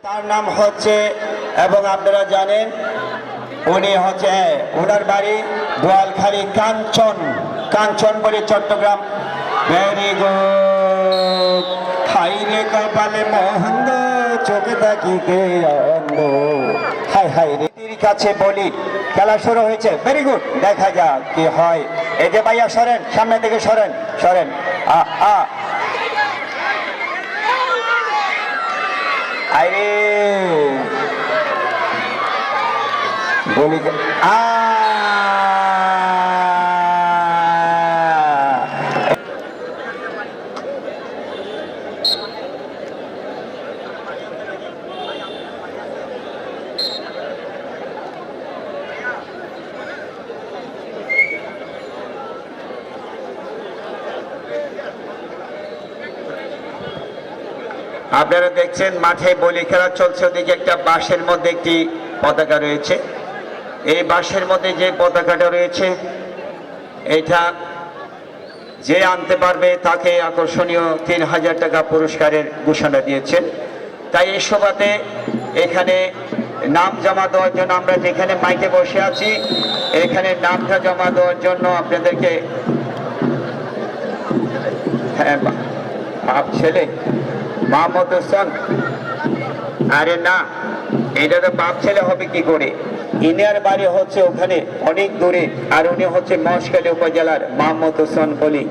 তার নাম হচ্ছে, এবং আপনারা জানেন উনি হচ্ছে, ওনার বাড়ি বোয়ালখালী কাঞ্চনপুরি চট্টগ্রাম। Very good. হাইরে কপালে মহন্দ, চোখে থাকি কে অন্ধ। হাই হাই রীতির কাছে বলি, খেলা শুরু হয়েছে। ভেরি গুড, দেখা যাক কি হয়। এই যে ভাইয়া সরেন, সামনে থেকে সরেন সরেন। আরে বলি আপনারা দেখছেন মাঠে বলি খেলা চলছে। ওদিকে একটা বাঁশের মধ্যে একটি পতাকা রয়েছে। এই বাঁশের মধ্যে যে পতাকাটা রয়েছে, এটা যে আনতে পারবে তাকে আকর্ষণীয় 3000 টাকা পুরস্কারের ঘোষণা দিয়েছেন। তাই এই সভাতে এখানে নাম জমা দেওয়ার জন্য, আমরা যেখানে মাইকে বসে আছি এখানে নামটা জমা দেওয়ার জন্য আপনাদেরকে, হ্যাঁ বাপ ছেলে মোহাম্মদ হোসেন, আরে না, এটা তো বাপ ছেলে হবে কি করে? ইনার বাড়ি হচ্ছে ওখানে অনেক দূরে, আর উনি হচ্ছে মহেশখালী উপজেলার মোহাম্মদ হোসেন বলি।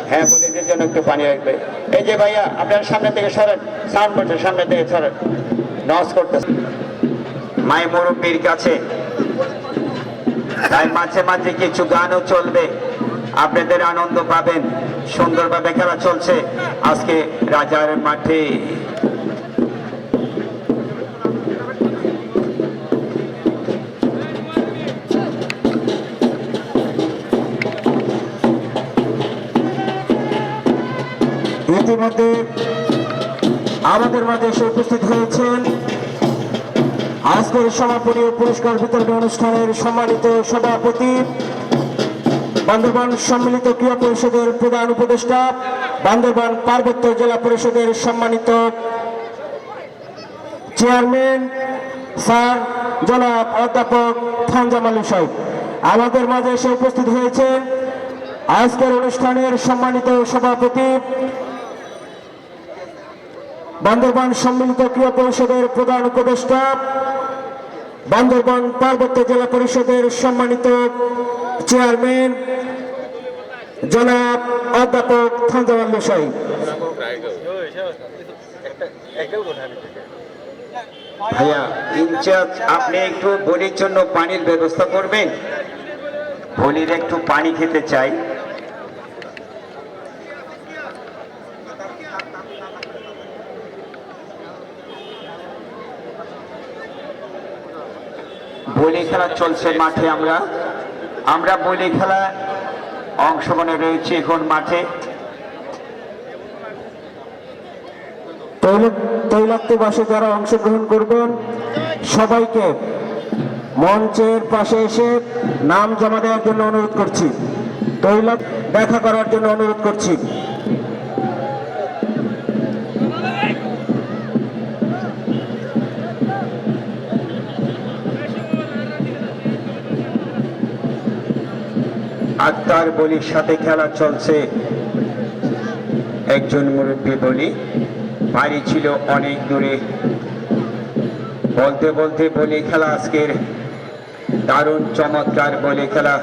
হ্যাঁ, বলিদের জন্য একটু পানি রাখবে। এই যে ভাইয়া আপনার সামনে থেকে সরেন, সাউন্ড করছে, সামনে থেকে সরেন, নস করতেছে মাই মুরব্বীর কাছে। তাই মাঝে মাঝে কিছু গানও চলবে, আপনাদের আনন্দ পাবেন। সুন্দরভাবে খেলা চলছে আজকে রাজার মাঠে। ইতিমধ্যে আমাদের মাঝে এসে উপস্থিত হয়েছেন আজকের সমাপনী পুরস্কার বিতরণ অনুষ্ঠানের সম্মানিত সভাপতি, বান্দরবান সম্মিলিত ক্রীড়া পরিষদের প্রধান উপদেষ্টা, বান্দরবান পার্বত্য জেলা পরিষদের সম্মানিত চেয়ারম্যান স্যার জনাব অধ্যাপক থানজাম আলী সাহেব। আমাদের মাঝে এসে উপস্থিত হয়েছেন আজকের অনুষ্ঠানের সম্মানিত সভাপতি, বান্দরবান সম্মিলিত ক্রীড়া পরিষদের প্রধান উপদেষ্টা, বান্দরবান পার্বত্য জেলা পরিষদের সম্মানিত চেয়ারম্যান জনাব অধ্যাপক থানজাম আলী সাহেব। ভাইয়া ইনচার্জ, আপনি একটু বলির জন্য পানির ব্যবস্থা করবেন। বলির একটু পানি খেতে চাই। বলি খেলা চলছে মাঠে, আমরা বলি খেলা অংশগ্রহণে রয়েছে এখন মাঠে। তৈলাক্তবাসী যারা অংশগ্রহণ করবেন সবাইকে মঞ্চের পাশে এসে নাম জমা দেওয়ার জন্য অনুরোধ করছি, তৈলাক দেখা করার জন্য অনুরোধ করছি। আক্তার বলির সাথে খেলা চলছে। একজন মুরব্বী বলি, বাড়ি ছিল অনেক দূরে। বলতে বলতে বলি খেলা আজকের দারুণ চমৎকার বলি খেলা।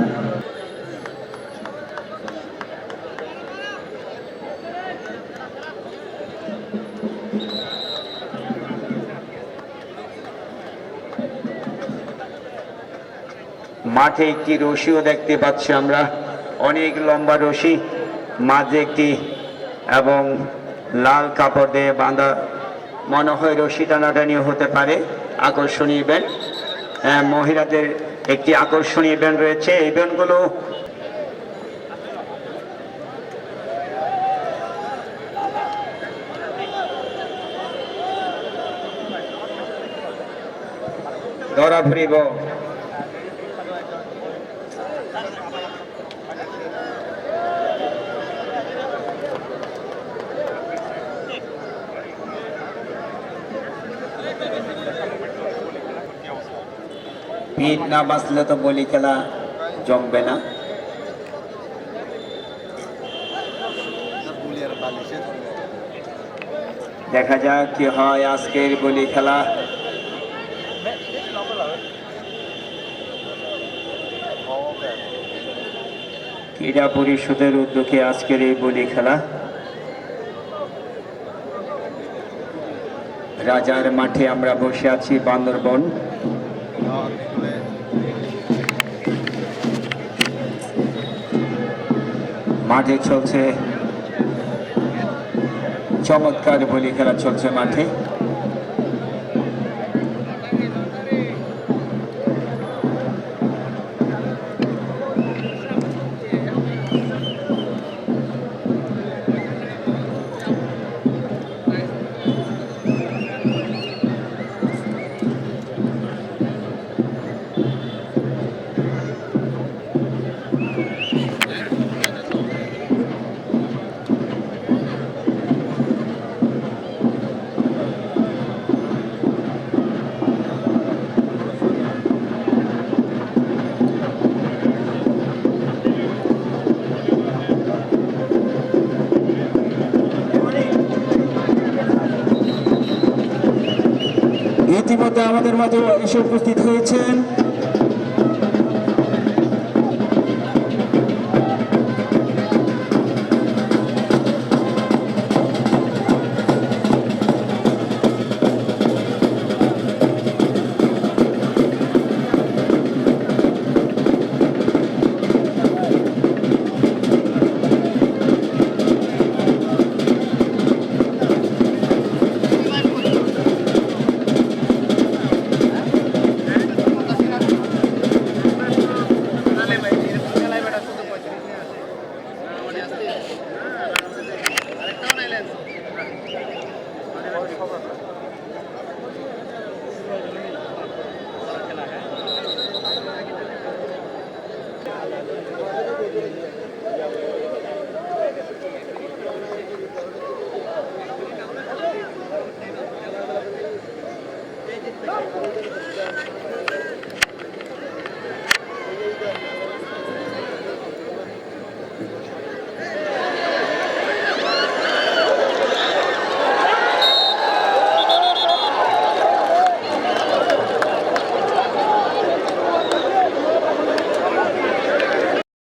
মাঠে একটি রশিও দেখতে পাচ্ছি আমরা, অনেক লম্বা রশি, মাঝে একটি এবং লাল কাপড় দিয়ে বাঁধা। মনে হয় রশি টানাটানিও হতে পারে। আকর্ষণীয় ইভেন্ট, মহিলাদের একটি আকর্ষণীয় ইভেন্ট রয়েছে। ইভেন্টগুলো ধরা ফুরিব। ভিড় না বাঁচলে তো বলি খেলা জমবে না। দেখা যাক কি হয় আজকের বলি খেলা। ক্রীড়া পরিষদের উদ্যোগে আজকের এই বলি খেলা রাজার মাঠে আমরা বসে আছি বান্দরবন। মাঠে চলছে চমৎকার বলি খেলা চলছে মাঠে। ইতিমধ্যে আমাদের মাঝে এসে উপস্থিত হয়েছেন